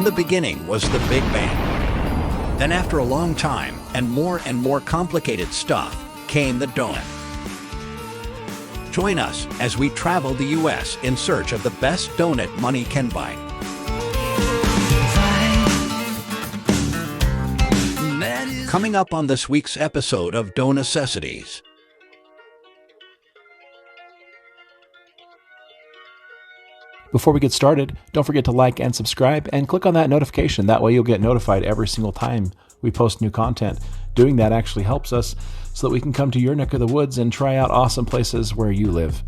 In the beginning was the Big Bang. Then after a long time and more complicated stuff came the donut. Join us as we travel the US in search of the best donut money can buy. Coming up on this week's episode of Necessities. Before we get started, don't forget to like and subscribe and click on that notification. That way you'll get notified every single time we post new content. Doing that actually helps us so that we can come to your neck of the woods and try out awesome places where you live.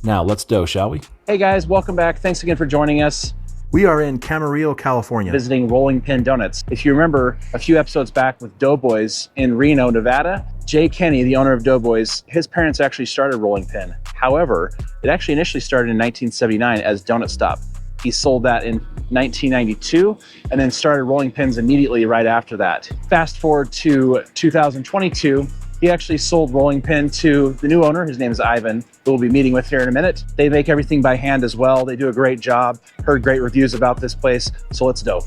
Now, let's do, shall we? Hey guys, welcome back. Thanks again for joining us. We are in Camarillo, California, Visiting Rolling Pin Donuts. If you remember a few episodes back with Doughboys in Reno, Nevada, Jay Kenny, the owner of Doughboys, his parents actually started Rolling Pin. However, it actually initially started in 1979 as Donut Stop. He sold that in 1992 and then started rolling pins immediately right after that. Fast forward to 2022, he actually sold rolling pin to the new owner. His name is Ivan, who we'll be meeting with here in a minute. They make everything by hand as well. They do a great job. Heard great reviews about this place, so let's go.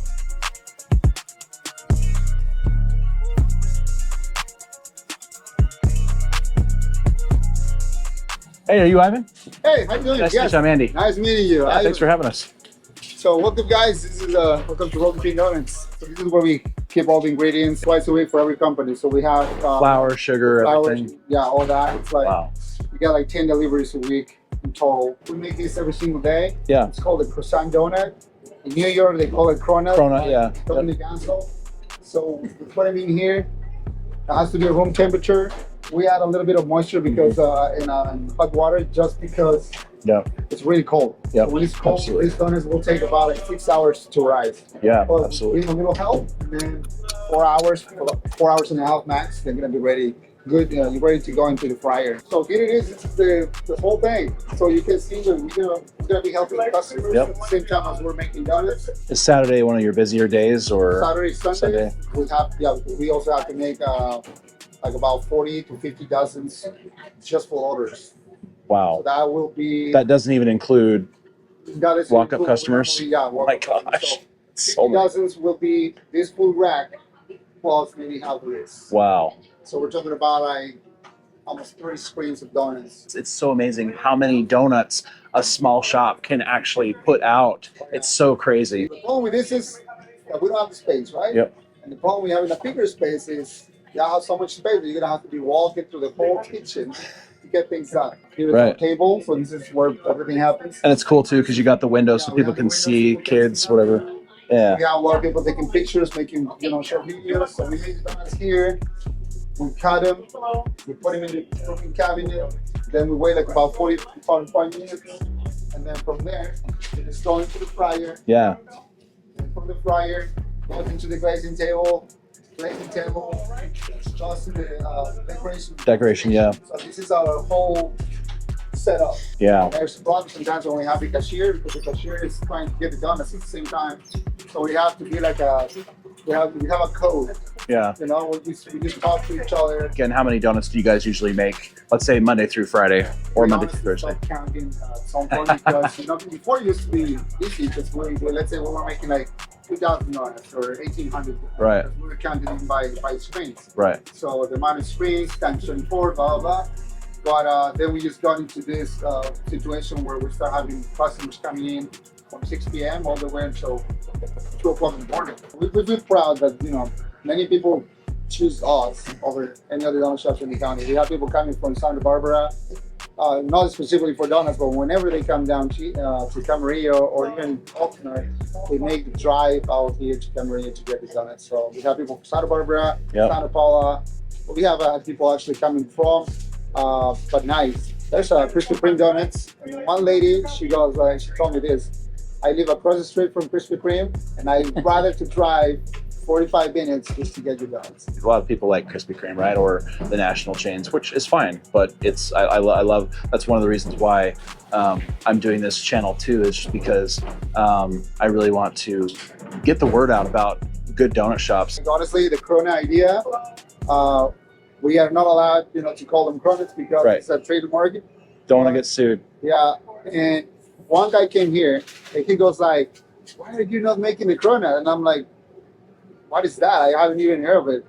Hey, are you Ivan? Hey, how you doing? Nice to meet you. I'm Andy. Nice meeting you. Yeah, thanks for having us. So welcome guys, this is welcome to Rolling Pin Donuts. So this is where we keep all the ingredients twice a week for every company. So we have Flour, sugar, everything. Yeah, all that. It's like, wow. We got like 10 deliveries a week in total. We make this every single day. Yeah. It's called a croissant donut. In New York, they call it cronut. Cronut, yeah. Dominicanzo. So we put them in here. It has to be at room temperature. We add a little bit of moisture because in hot water, just because it's really cold. Yeah. So when it's cold, these donuts will take about like 6 hours to rise. Yeah, But absolutely. with a little help, and then 4 hours, 4 hours and a half max, they're gonna be ready. Good, you're ready to go into the fryer. So here it is. This is the whole thing. So you can see that we're gonna be helping the customers at the same time as we're making donuts. Is Saturday one of your busier days, or Saturday, Sunday, we also have to make like about 40 to 50 dozens just for orders. wow? So that will be. That doesn't even include that is walk-up include- customers? Yeah, Oh my walk-up gosh. customers. So 50 many. dozens will be this full rack plus maybe half of this. Wow. So we're talking about like almost 30 screens of donuts. It's so amazing how many donuts a small shop can actually put out. It's so crazy. The problem with this is that we don't have the space, right? Yep. And the problem we have in a bigger space is you have so much space that you're gonna have to be walking through the whole kitchen to get things done. Here's Right. our table, so this is where everything happens. And it's cool too because you got the window so Yeah, we people have the can windows see so we can kids, see whatever. Yeah. We have a lot of people taking pictures, making short videos. So we make the donuts here. We cut them. We put them in the cooking cabinet. Then we wait like about 45 minutes, and then from there, it is thrown into the fryer. Yeah. And from the fryer, goes into the glazing table. Just the Decoration, yeah. So this is our whole setup. Yeah. There's problems sometimes when we have the cashier because the cashier is trying to get it done at the same time. So we have to be like we have a code. Yeah. We just talk to each other. Again, how many donuts do you guys usually make? Let's say Monday through Friday or Monday through Thursday. Stop counting at some point because before it used to be easy because let's say we were making like 2,000 donuts or 1,800. Right. We were counting them by screens. Right. So the amount of screens times 24, blah, blah, blah. But then we just got into this situation where we start having customers coming in from 6 p.m. all the way until 2 o'clock in the morning. We're proud that, many people choose us over any other donut shops in the county. We have people coming from Santa Barbara, not specifically for donuts, but whenever they come down to Camarillo or even Oxnard, they make the drive out here to Camarillo to get the donuts. So we have people from Santa Barbara, Santa Paula. We have people actually coming from, but nice. There's Krispy Kreme donuts. And one lady, she told me this: I live across the street from Krispy Kreme, and I'd rather to drive 45 minutes just to get your donuts. A lot of people like Krispy Kreme, right, or the national chains, which is fine. But I love. That's one of the reasons why I'm doing this channel too, is just because I really want to get the word out about good donut shops. Honestly, the Corona idea, we are not allowed, to call them cronuts because it's a trademark. Don't want to get sued. Yeah, and one guy came here and he goes like, why are you not making the cronut? And I'm like, what is that? I haven't even heard of it.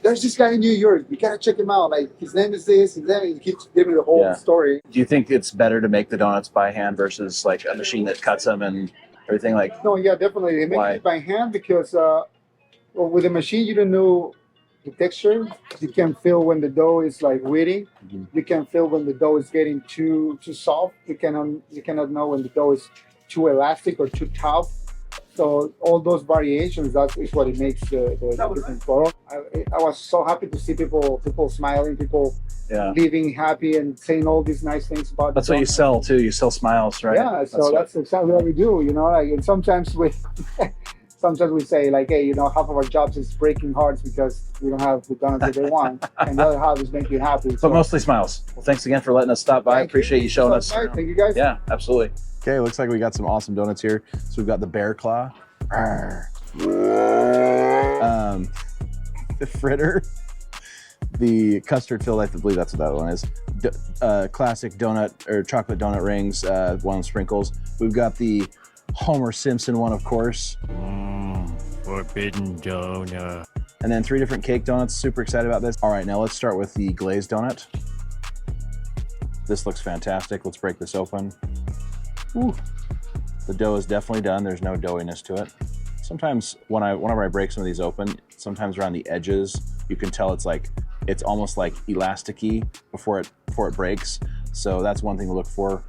There's this guy in New York. You gotta check him out. Like his name is this, and then he keeps giving me the whole story. Do you think it's better to make the donuts by hand versus like a machine that cuts them and everything? Like, no, yeah, definitely. They make it by hand because well, with the machine you don't know the texture. You can feel when the dough is like wetting. Mm-hmm. You can feel when the dough is getting too soft. You cannot know when the dough is too elastic or too tough. So all those variations, that is what it makes the different product. I was so happy to see people smiling, people living happy and saying all these nice things about. That's what you sell too. You sell smiles, right? Yeah, so that's exactly what we do. You know, like, and sometimes we say like, hey, you know, half of our jobs is breaking hearts because we don't have the donuts that they want, and the other half is making you happy. But mostly smiles. Well, thanks again for letting us stop by. Appreciate you showing us. Thank you guys. Yeah, absolutely. Okay, looks like we got some awesome donuts here. So we've got the bear claw, the fritter, the custard filled, I believe that's what that one is. Classic donut or chocolate donut rings, one with sprinkles. We've got the Homer Simpson one, of course. Forbidden donut. And then 3 different cake donuts. Super excited about this. All right, now let's start with the glazed donut. This looks fantastic. Let's break this open. Whew. The dough is definitely done. There's no doughiness to it. Sometimes whenever I break some of these open, sometimes around the edges, you can tell it's almost like elasticy before it breaks. So that's one thing to look for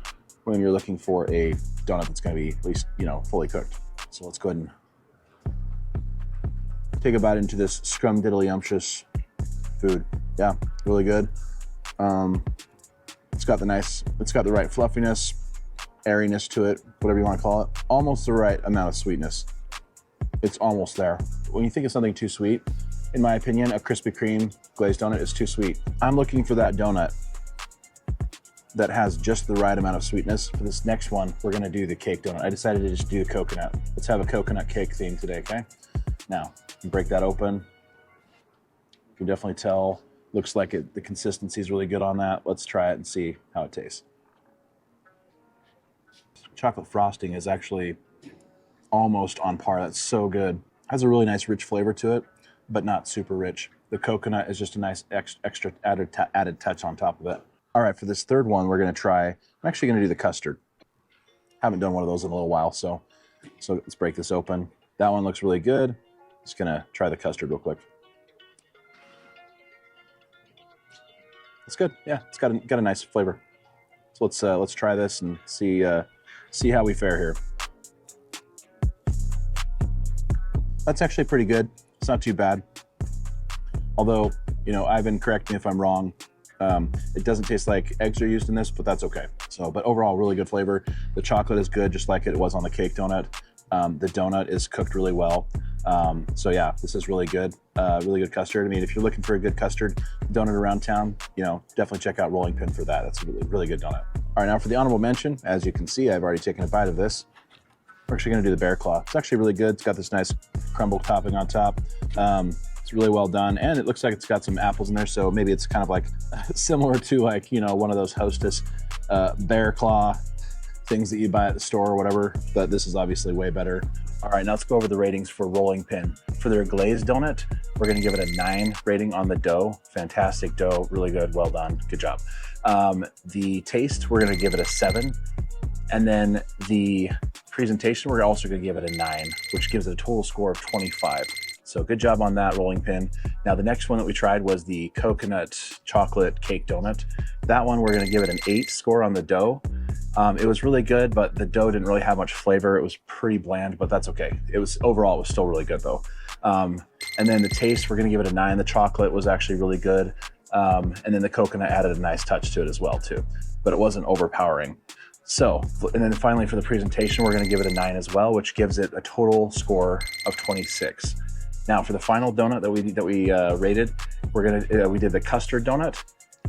when you're looking for a donut that's going to be at least, you know, fully cooked. So let's go ahead and take a bite into this scrumdiddlyumptious food. Yeah, really good. It's got the right fluffiness, airiness to it, whatever you want to call it. Almost the right amount of sweetness. It's almost there. When you think of something too sweet, in my opinion, a Krispy Kreme glazed donut is too sweet. I'm looking for that donut that has just the right amount of sweetness. For this next one, we're gonna do the cake donut. I decided to just do the coconut. Let's have a coconut cake theme today, okay? Now, you break that open. You can definitely tell, looks like the consistency is really good on that. Let's try it and see how it tastes. Chocolate frosting is actually almost on par. That's so good. Has a really nice rich flavor to it, but not super rich. The coconut is just a nice extra added touch on top of it. All right, for this third one, we're gonna try, I'm actually gonna do the custard. Haven't done one of those in a little while, so let's break this open. That one looks really good. Just gonna try the custard real quick. It's good, yeah, it's got a nice flavor. So let's try this and see how we fare here. That's actually pretty good. It's not too bad. Although, you know, Ivan, correct me if I'm wrong. It doesn't taste like eggs are used in this, but that's okay. But overall, really good flavor. The chocolate is good, just like it was on the cake donut. The donut is cooked really well. So yeah, this is really good. Really good custard. I mean, if you're looking for a good custard donut around town, you know, definitely check out Rolling Pin for that. That's a really good donut. All right, now for the honorable mention, as you can see, I've already taken a bite of this. We're actually gonna do the bear claw. It's actually really good. It's got this nice crumble topping on top. It's really well done, and it looks like it's got some apples in there, so maybe it's kind of like similar to, like, you know, one of those Hostess bear claw things that you buy at the store or whatever, but this is obviously way better. All right, now let's go over the ratings for Rolling Pin. For their glazed donut, we're gonna give it a 9 rating on the dough. Fantastic dough, really good, well done, good job. The taste, we're gonna give it a 7. And then the presentation, we're also gonna give it a 9, which gives it a total score of 25. So good job on that, Rolling Pin. Now the next one that we tried was the coconut chocolate cake donut. That one, we're gonna give it an 8 score on the dough. It was really good, but the dough didn't really have much flavor. It was pretty bland, but that's okay. Overall, it was still really good though. And then the taste, we're gonna give it a 9. The chocolate was actually really good. And then the coconut added a nice touch to it as well too, but it wasn't overpowering. So, and then finally for the presentation, we're gonna give it a 9 as well, which gives it a total score of 26. Now for the final donut that we rated, we did the custard donut,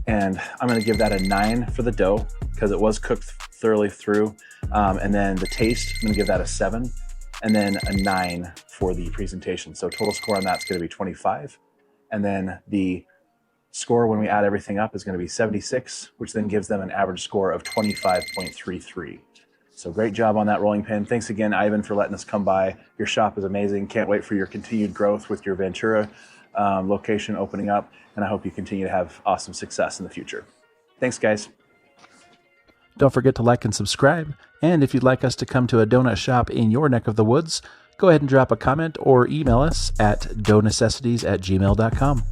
and I'm gonna give that a 9 for the dough because it was cooked thoroughly through. And then the taste, I'm gonna give that a 7, and then a 9 for the presentation. So total score on that's gonna be 25. And then the score when we add everything up is gonna be 76, which then gives them an average score of 25.33. So great job on that rolling pin. Thanks again, Ivan, for letting us come by. Your shop is amazing. Can't wait for your continued growth with your Ventura location opening up. And I hope you continue to have awesome success in the future. Thanks, guys. Don't forget to like and subscribe. And if you'd like us to come to a donut shop in your neck of the woods, go ahead and drop a comment or email us at donecessities@gmail.com.